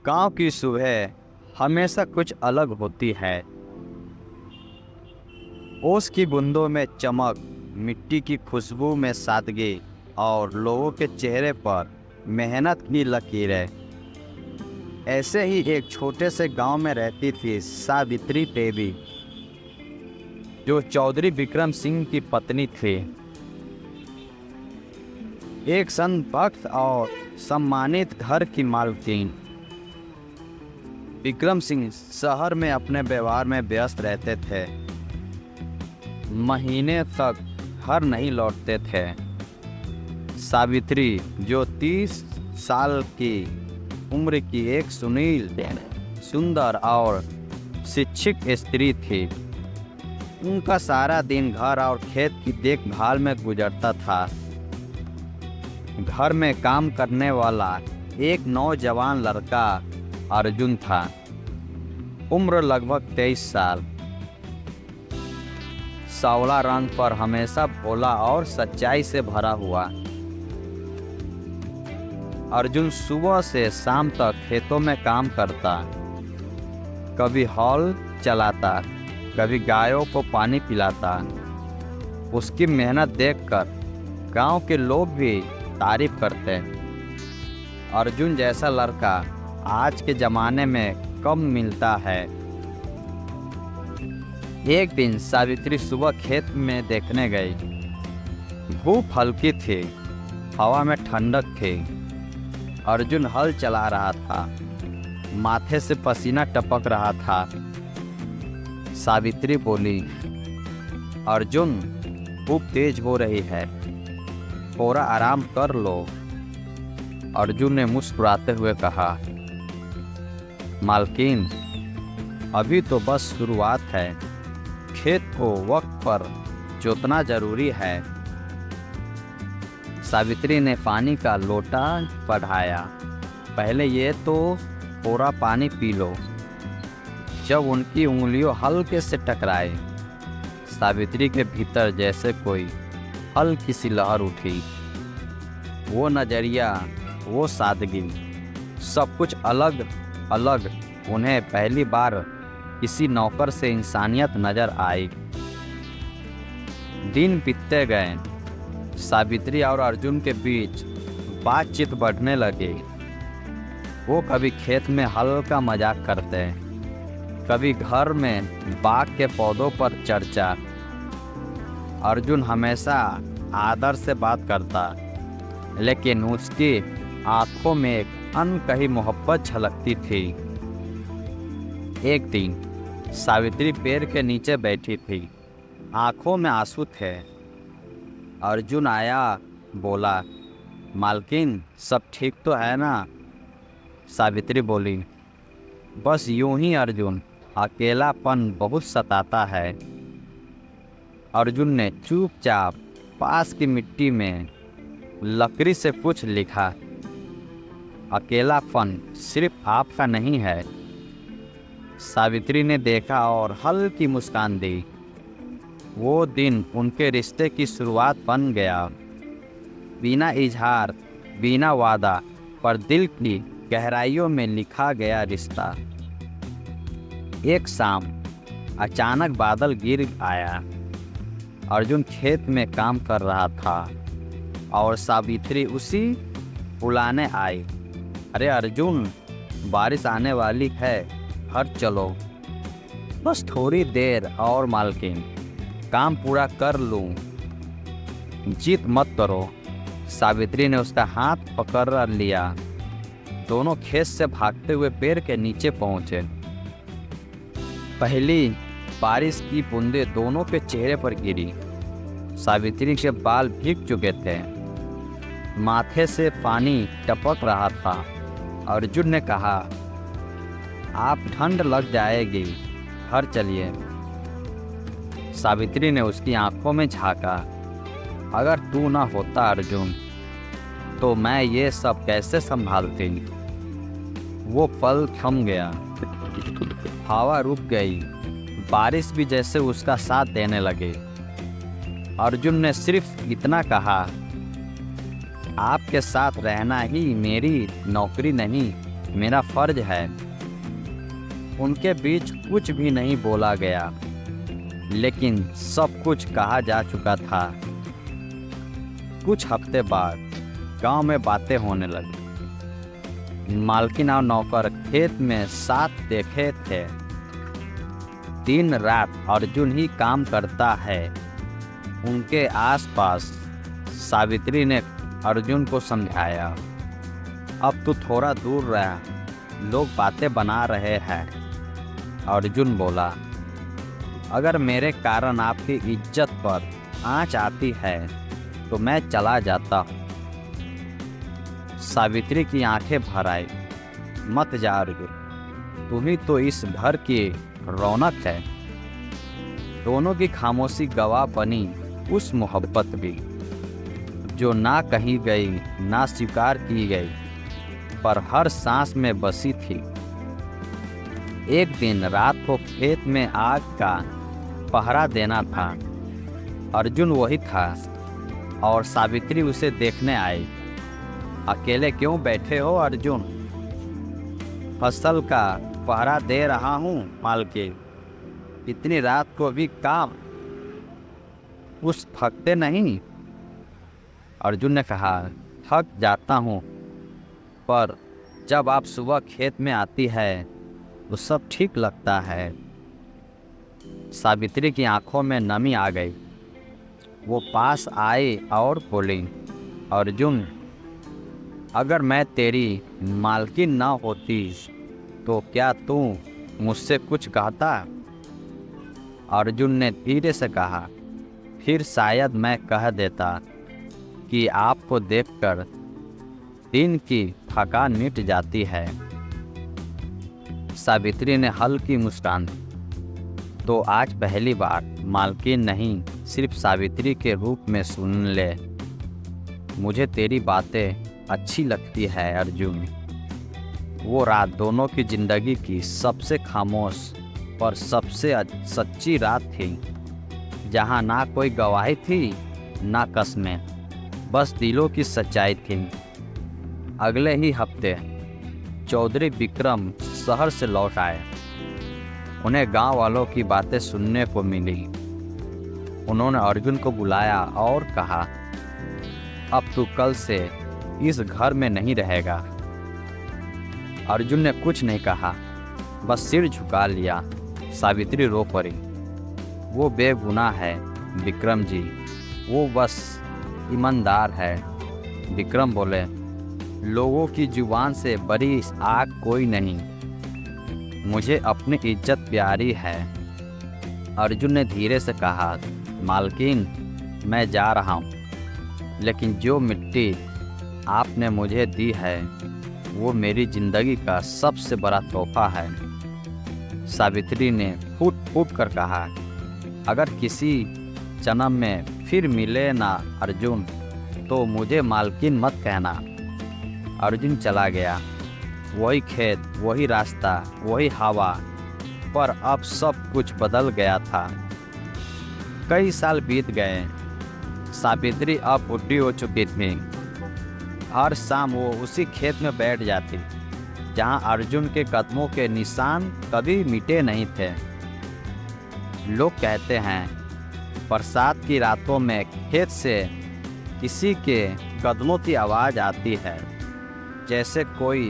गांव की सुबह हमेशा कुछ अलग होती है। ओस की बूंदों में चमक, मिट्टी की खुशबू में सादगी और लोगों के चेहरे पर मेहनत की लकीरें। ऐसे ही एक छोटे से गांव में रहती थी सावित्री देवी, जो चौधरी विक्रम सिंह की पत्नी थी। एक संत भक्त और सम्मानित घर की मालकिन। विक्रम सिंह शहर में अपने व्यवहार में व्यस्त रहते थे, महीने तक घर नहीं लौटते थे। सावित्री, जो 30 साल की उम्र की एक सुंदर और शिक्षित स्त्री थी, उनका सारा दिन घर और खेत की देखभाल में गुजरता था। घर में काम करने वाला एक नौजवान लड़का अर्जुन था, उम्र लगभग 23 साल। सांवला रंग पर हमेशा भोला और सच्चाई से भरा हुआ। अर्जुन सुबह से शाम तक खेतों में काम करता, कभी हल चलाता, कभी गायों को पानी पिलाता। उसकी मेहनत देखकर गांव के लोग भी तारीफ करते। अर्जुन जैसा लड़का आज के ज़माने में कम मिलता है। एक दिन सावित्री सुबह खेत में देखने गई। धूप हल्की थी, हवा में ठंडक थी। अर्जुन हल चला रहा था, माथे से पसीना टपक रहा था। सावित्री बोली, अर्जुन, धूप तेज हो रही है, थोड़ा आराम कर लो। अर्जुन ने मुस्कुराते हुए कहा, मालकिन, अभी तो बस शुरुआत है। खेत को वक्त पर जोतना जरूरी है। सावित्री ने पानी का लोटा बढ़ाया। पहले ये तो थोड़ा पानी पी लो। जब उनकी उंगलियों हल्के से टकराए, सावित्री के भीतर जैसे कोई हल्की सी लहर उठी। वो नजरिया, वो सादगी, सब कुछ अलग अलग उन्हें पहली बार किसी नौकर से इंसानियत नजर आई। दिन बीतते गए। सावित्री और अर्जुन के बीच बातचीत बढ़ने लगी। वो कभी खेत में हल्का मजाक करते, कभी घर में बाग के पौधों पर चर्चा। अर्जुन हमेशा आदर से बात करता, लेकिन उसकी आंखों में एक अनकही मोहब्बत झलकती थी। एक दिन सावित्री पेड़ के नीचे बैठी थी, आंखों में आंसू थे। अर्जुन आया, बोला, मालकिन, सब ठीक तो है ना? सावित्री बोली, बस यूं ही अर्जुन, अकेलापन बहुत सताता है। अर्जुन ने चुपचाप पास की मिट्टी में लकड़ी से कुछ लिखा। अकेलापन सिर्फ आपका नहीं है। सावित्री ने देखा और हल्की मुस्कान दी। वो दिन उनके रिश्ते की शुरुआत बन गया। बिना इजहार, बिना वादा, पर दिल की गहराइयों में लिखा गया रिश्ता। एक शाम अचानक बादल गिर आया। अर्जुन खेत में काम कर रहा था और सावित्री उसी बुलाने आई। अरे अर्जुन, बारिश आने वाली है, घर चलो। बस थोड़ी देर और मालकिन, काम पूरा कर लूँ। जिद मत करो। सावित्री ने उसका हाथ पकड़ लिया। दोनों खेत से भागते हुए पेड़ के नीचे पहुंचे। पहली बारिश की बूंदें दोनों के चेहरे पर गिरी। सावित्री के बाल भीग चुके थे, माथे से पानी टपक रहा था। अर्जुन ने कहा, आप ठंड लग जाएगी, घर चलिए। सावित्री ने उसकी आंखों में झांका। अगर तू ना होता अर्जुन, तो मैं ये सब कैसे संभालती? वो पल थम गया। हवा रुक गई, बारिश भी जैसे उसका साथ देने लगे। अर्जुन ने सिर्फ इतना कहा, आपके साथ रहना ही मेरी नौकरी नहीं, मेरा फर्ज है। उनके बीच कुछ भी नहीं बोला गया, लेकिन सब कुछ कहा जा चुका था। कुछ हफ्ते बाद गांव में बातें होने लगी। मालकिन और नौकर खेत में साथ देखे थे। दिन रात अर्जुन ही काम करता है उनके आसपास। सावित्री ने अर्जुन को समझाया, अब तू थोड़ा दूर रह, लोग बातें बना रहे हैं। अर्जुन बोला, अगर मेरे कारण आपकी इज्जत पर आंच आती है तो मैं चला जाता हूँ। सावित्री की आंखें भर आई। मत जा अर्जुन, तुम ही तो इस घर की रौनक है। दोनों की खामोशी गवाह बनी उस मोहब्बत भी, जो ना कही गई ना स्वीकार की गई, पर हर सांस में बसी थी। एक दिन रात को खेत में आग का पहरा देना था। अर्जुन वही था और सावित्री उसे देखने आई। अकेले क्यों बैठे हो अर्जुन? फसल का पहरा दे रहा हूँ मालकिन। इतनी रात को भी काम, उस थकते नहीं? अर्जुन ने कहा, थक जाता हूँ, पर जब आप सुबह खेत में आती है तो सब ठीक लगता है। सावित्री की आंखों में नमी आ गई। वो पास आई और बोली, अर्जुन, अगर मैं तेरी मालकिन ना होती तो क्या तू मुझसे कुछ कहता? अर्जुन ने धीरे से कहा, फिर शायद मैं कह देता कि आपको देखकर दिन की थकान मिट जाती है। सावित्री ने हल्की मुस्कान दी। तो आज पहली बार मालकिन नहीं, सिर्फ सावित्री के रूप में सुन ले। मुझे तेरी बातें अच्छी लगती है अर्जुन। वो रात दोनों की जिंदगी की सबसे खामोश पर सबसे सच्ची रात थी, जहाँ ना कोई गवाही थी ना कस्में, बस दिलों की सच्चाई थी। अगले ही हफ्ते चौधरी विक्रम शहर से लौट आए। उन्हें गांव वालों की बातें सुनने को मिली। उन्होंने अर्जुन को बुलाया और कहा, अब तू कल से इस घर में नहीं रहेगा। अर्जुन ने कुछ नहीं कहा, बस सिर झुका लिया। सावित्री रो पड़ी। वो बेगुनाह है विक्रम जी, वो बस ईमानदार है। विक्रम बोले, लोगों की जुबान से बड़ी आग कोई नहीं। मुझे अपनी इज्जत प्यारी है। अर्जुन ने धीरे से कहा, मालकिन, मैं जा रहा हूँ, लेकिन जो मिट्टी आपने मुझे दी है वो मेरी जिंदगी का सबसे बड़ा तोहफा है। सावित्री ने फूट फूट कर कहा, अगर किसी जन्म में फिर मिले ना अर्जुन तो मुझे मालकिन मत कहना। अर्जुन चला गया। वही खेत, वही रास्ता, वही हवा, पर अब सब कुछ बदल गया था। कई साल बीत गए। सावित्री अब बुढ़ी हो चुकी थी। हर शाम वो उसी खेत में बैठ जाती जहां अर्जुन के कदमों के निशान कभी मिटे नहीं थे। लोग कहते हैं, बरसात की रातों में खेत से किसी के कदमों की आवाज़ आती है, जैसे कोई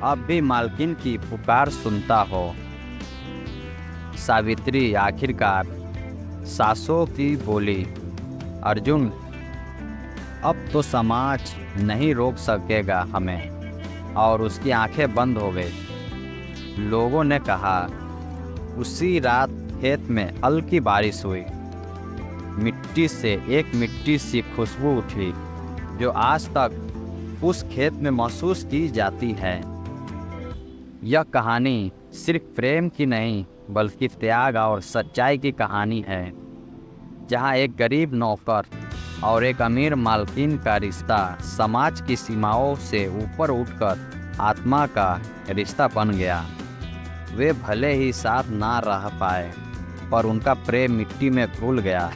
अब भी मालकिन की पुकार सुनता हो। सावित्री आखिरकार सासों की बोली, अर्जुन, अब तो समाज नहीं रोक सकेगा हमें। और उसकी आंखें बंद हो गई। लोगों ने कहा, उसी रात खेत में हल्की बारिश हुई। मिट्टी से एक मिट्टी सी खुशबू उठी जो आज तक उस खेत में महसूस की जाती है। यह कहानी सिर्फ प्रेम की नहीं बल्कि त्याग और सच्चाई की कहानी है, जहाँ एक गरीब नौकर और एक अमीर मालकिन का रिश्ता समाज की सीमाओं से ऊपर उठकर आत्मा का रिश्ता बन गया। वे भले ही साथ ना रह पाए, पर उनका प्रेम मिट्टी में घुल गया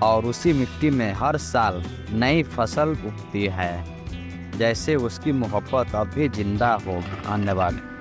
और उसी मिट्टी में हर साल नई फसल उगती है। जैसे उसकी मोहब्बत अब भी जिंदा हो। धन्यवाद।